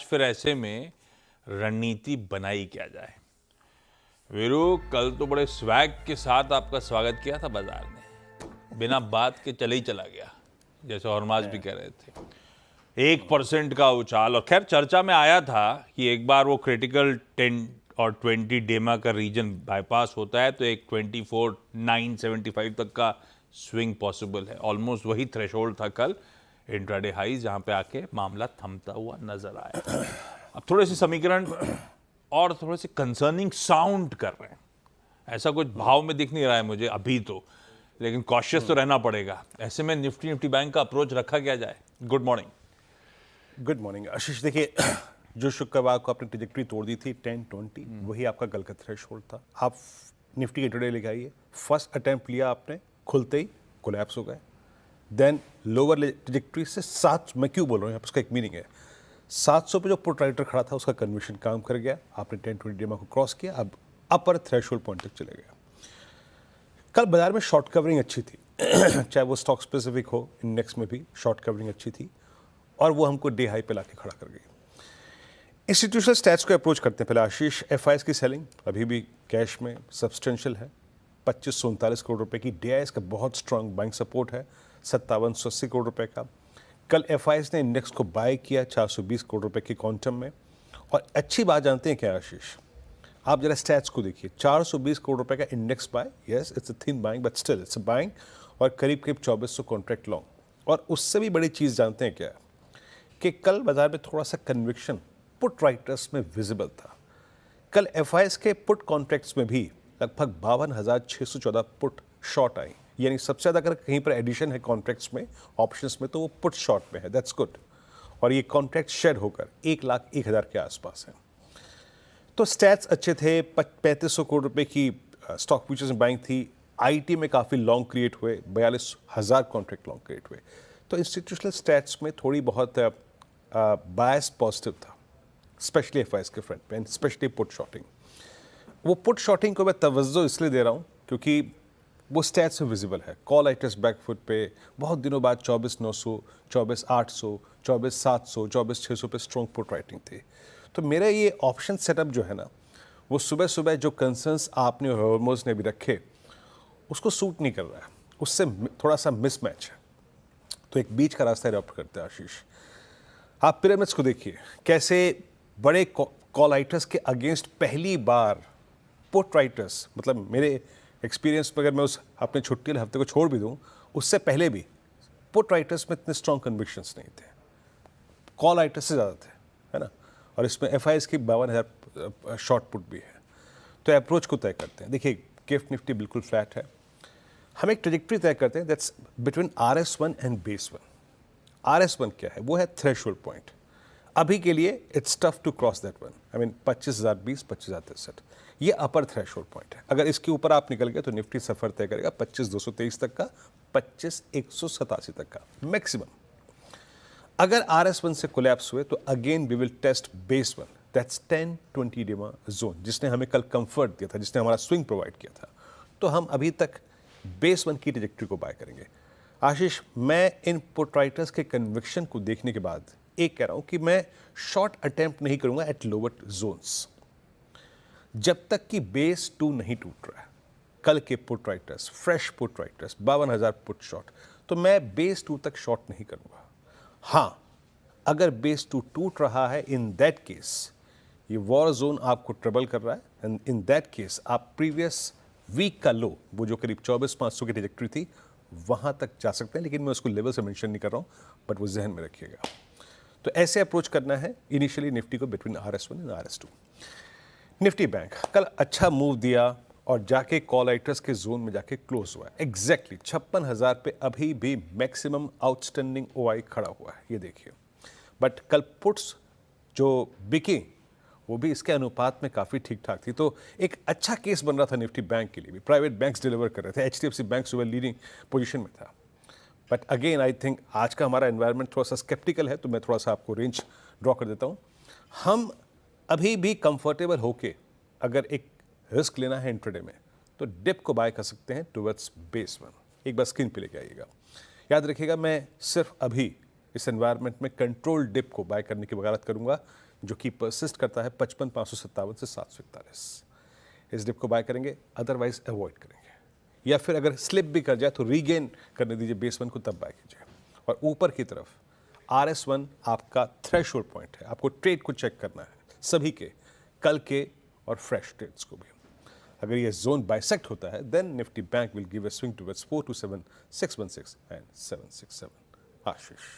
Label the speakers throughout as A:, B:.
A: फिर ऐसे में रणनीति बनाई क्या जाए। वीरू, कल तो बड़े स्वैग के साथ आपका स्वागत किया था बाजार ने, बिना बात के चले ही चला गया, जैसे हरमाज भी कह रहे थे। 1% का उछाल, और खैर चर्चा में आया था कि एक बार वो क्रिटिकल 10 और 20 डेमा का रीजन बाईपास होता है तो एक 24,975 तक का स्विंग पॉसिबल है। ऑलमोस्ट वही थ्रेशोल्ड था कल इंट्राडे हाई, जहां पे आके मामला थमता हुआ नजर आया। अब थोड़े से समीकरण और थोड़े से कंसर्निंग साउंड कर रहे हैं। ऐसा कुछ भाव में दिख नहीं रहा है मुझे अभी तो, लेकिन कॉशियस तो रहना पड़ेगा। ऐसे में निफ्टी बैंक का अप्रोच रखा क्या जाए। गुड मॉर्निंग
B: आशीष। देखिए, जो शुक्रवार को आपने ट्रेजेक्टरी तोड़ दी थी 10-20, वही आपका कल का थ्रेशोल्ड था। आप निफ्टी के इंट्राडे लेके आइए, फर्स्ट अटेम्प्ट लिया आपने, खुलते ही कोलैप्स हो गए। देन लोअर ट्रेजेक्टरी से 7, मैं क्यों बोल रहा हूँ, उसका एक मीनिंग है। 700 पे जो पुट राइटर खड़ा था उसका कन्विक्शन काम कर गया, आपने 10-20 डेमा को क्रॉस किया, अब अपर थ्रेशोल्ड पॉइंट तक चले गया। कल बाजार में शॉर्ट कवरिंग अच्छी थी चाहे वो स्टॉक स्पेसिफिक हो, इंडेक्स में भी शॉर्ट कवरिंग अच्छी थी और वो हमको डे हाई पे लाके खड़ा कर गई। इंस्टीट्यूशनल स्टैट्स को अप्रोच करते हैं पहले आशीष। एफआईएस की सेलिंग अभी भी कैश में सब्सटेंशियल है। 2539 करोड़ रुपए की। डीआईएस का बहुत स्ट्रांग बाइंग सपोर्ट है 5780 करोड़ रुपए का। कल एफआईएस ने इंडेक्स को बाय किया 420 करोड़ रुपए की क्वांटम में। और अच्छी बात जानते हैं क्या आशीष, आप जरा स्टैट्स को देखिए। 420 करोड़ रुपए का index bye, yes it's a thin buying but still it's a buying, और करीब 2400 कॉन्ट्रैक्ट लॉन्ग। और उससे भी बड़ी चीज़ जानते हैं क्या, कि कल बाजार में थोड़ा सा कन्विक्शन पुट राइटर्स में विजिबल था। कल एफआईएस के पुट कॉन्ट्रैक्ट्स में भी लगभग 52,614 पुट शॉर्ट आई, यानी सबसे ज़्यादा अगर कहीं पर एडिशन है कॉन्ट्रैक्ट्स में, ऑप्शंस में, तो वो पुट शॉर्ट में है। That's good. और ये कॉन्ट्रैक्ट शेड होकर 1,01,000 के आसपास है। तो स्टैट्स अच्छे थे। 3500 करोड़ रुपए की स्टॉक फ्यूचर्स में बाइंग थी। आईटी में काफ़ी लॉन्ग क्रिएट हुए, 42,000 कॉन्ट्रैक्ट लॉन्ग क्रिएट हुए। तो इंस्टीट्यूशनल स्टैट्स में थोड़ी बहुत बायस पॉजिटिव था, स्पेशली एफआईएस के फ्रंट पे, स्पेशली पुट शॉर्टिंग। वो पुट शॉर्टिंग को मैं तवज्जो इसलिए दे रहा हूँ क्योंकि वो स्टैट्स में विजिबल है। कॉल आइटर्स बैकफुट पे बहुत दिनों बाद 24,900, 24,800, 24,700, 24,600 पे स्ट्रॉन्ग पुट राइटिंग थी। तो मेरा ये ऑप्शन सेटअप जो है ना, वो सुबह सुबह जो कंसर्न्स आपने और हॉर्मोन्स ने भी रखे, उसको सूट नहीं कर रहा है, उससे थोड़ा सा मिसमैच है। तो एक बीच का रास्ता अडॉप्ट करते हैं आशीष। आप पिरामिड्स को देखिए, कैसे बड़े कॉल राइटर्स के अगेंस्ट पहली बार पुट राइटर्स, मतलब मेरे एक्सपीरियंस में अगर मैं उस अपने छुट्टी वाले हफ्ते को छोड़ भी दूं, उससे पहले भी पुट राइटर्स में इतने स्ट्रॉन्ग कन्विक्शंस नहीं थे, कॉल राइटर्स से ज़्यादा थे, है ना। और इसमें एफआईएस की 52,000 शॉर्ट पुट भी है। तो अप्रोच को तय करते हैं। देखिए, गिफ्ट निफ्टी बिल्कुल फ्लैट है। हम एक ट्रेजेक्टरी तय करते हैं that's between RS1 and base 1। RS1 क्या है? वो है थ्रेशोल्ड पॉइंट। अभी के लिए it's tough to cross that one. I mean 25,020, 25,063, ये अपर थ्रेशोल्ड पॉइंट है। अगर इसके ऊपर आप निकल गए तो निफ्टी सफर तय करेगा 25,223 तक का, 25,187 तक का मैक्सिमम। अगर RS1 से कोलैप्स हुए तो again we will test base 1, that's 10-20 DEMA zone, जिसने हमें कल कंफर्ट दिया था, जिसने हमारा स्विंग प्रोवाइड किया था। तो हम अभी तक बेस 1 की ट्रेजेक्टरी को बाय करेंगे। आशीष, मैं इन पुट राइटर्स के कन्विक्शन को देखने के बाद एक कह रहा हूं कि मैं शॉर्ट अटेम्प्ट नहीं करूंगा एट लोअर जोन्स जब तक कि बेस 2 नहीं टूट रहा है। कल के put writers, fresh put writers, 52,000 put short, तो मैं बेस 2 तक शॉर्ट नहीं करूंगा। हाँ, अगर बेस 2 टूट रहा है, इन दैट केस ये वॉर जोन आपको ट्रबल कर रहा है, एंड इन दैट केस आप प्रीवियस वीक का लो, वो जो करीब 24,500 की ट्रेजेक्टरी थी, वहां तक जा सकते हैं। लेकिन मैं उसको लेवल से मेंशन नहीं कर रहा हूं, बट वो जहन में रखिएगा। तो ऐसे अप्रोच करना है इनिशियली निफ्टी को between RS1 and RS2। Nifty bank कल अच्छा मूव दिया और जाके कॉल राइटर्स के जोन में जाके क्लोज हुआ है। एग्जैक्टली 56,000 पे अभी भी मैक्सिमम आउटस्टैंडिंग OI खड़ा हुआ है, ये देखिए। बट कल पुट्स जो बिके वो भी इसके अनुपात में काफ़ी ठीक ठाक थी। तो एक अच्छा केस बन रहा था निफ्टी बैंक के लिए भी। प्राइवेट बैंक्स डिलीवर कर रहे थे, HDFC बैंक सुबह लीडिंग पोजीशन में था। बट अगेन आई थिंक आज का हमारा एनवायरनमेंट थोड़ा सा स्केप्टिकल है, तो मैं थोड़ा सा आपको रेंज ड्रॉ कर देता हूँ। हम अभी भी कंफर्टेबल होके अगर एक रिस्क लेना है इंट्राडे में, तो डिप को बाय कर सकते हैं टुवर्ड्स बेस 1। एक बार स्क्रीन पे लेके आइएगा। याद रखिएगा, मैं सिर्फ अभी इस एनवायरनमेंट में कंट्रोल डिप को बाय करने की वकालत करूंगा, जो कि परसिस्ट करता है 55,557 से 741। इस डिप को बाय करेंगे, अदरवाइज अवॉइड करेंगे, या फिर अगर स्लिप भी कर जाए तो रीगेन करने दीजिए बेस 1 को, तब बाय कीजिए। और ऊपर की तरफ RS1 आपका थ्रेशोल्ड पॉइंट है, आपको ट्रेड को चेक करना है, सभी के, कल के और फ्रेश ट्रेड्स को भी। अगर ये जोन बाइसेक्ट होता है then Nifty Bank will give a swing towards 427, 616 and 767। Ashish.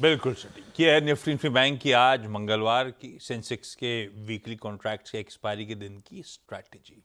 A: बिल्कुल सटीक। ये है निफ्टी बैंक की आज मंगलवार की सेंसेक्स के वीकली कॉन्ट्रैक्ट्स के एक्सपायरी के दिन की स्ट्रैटेजी।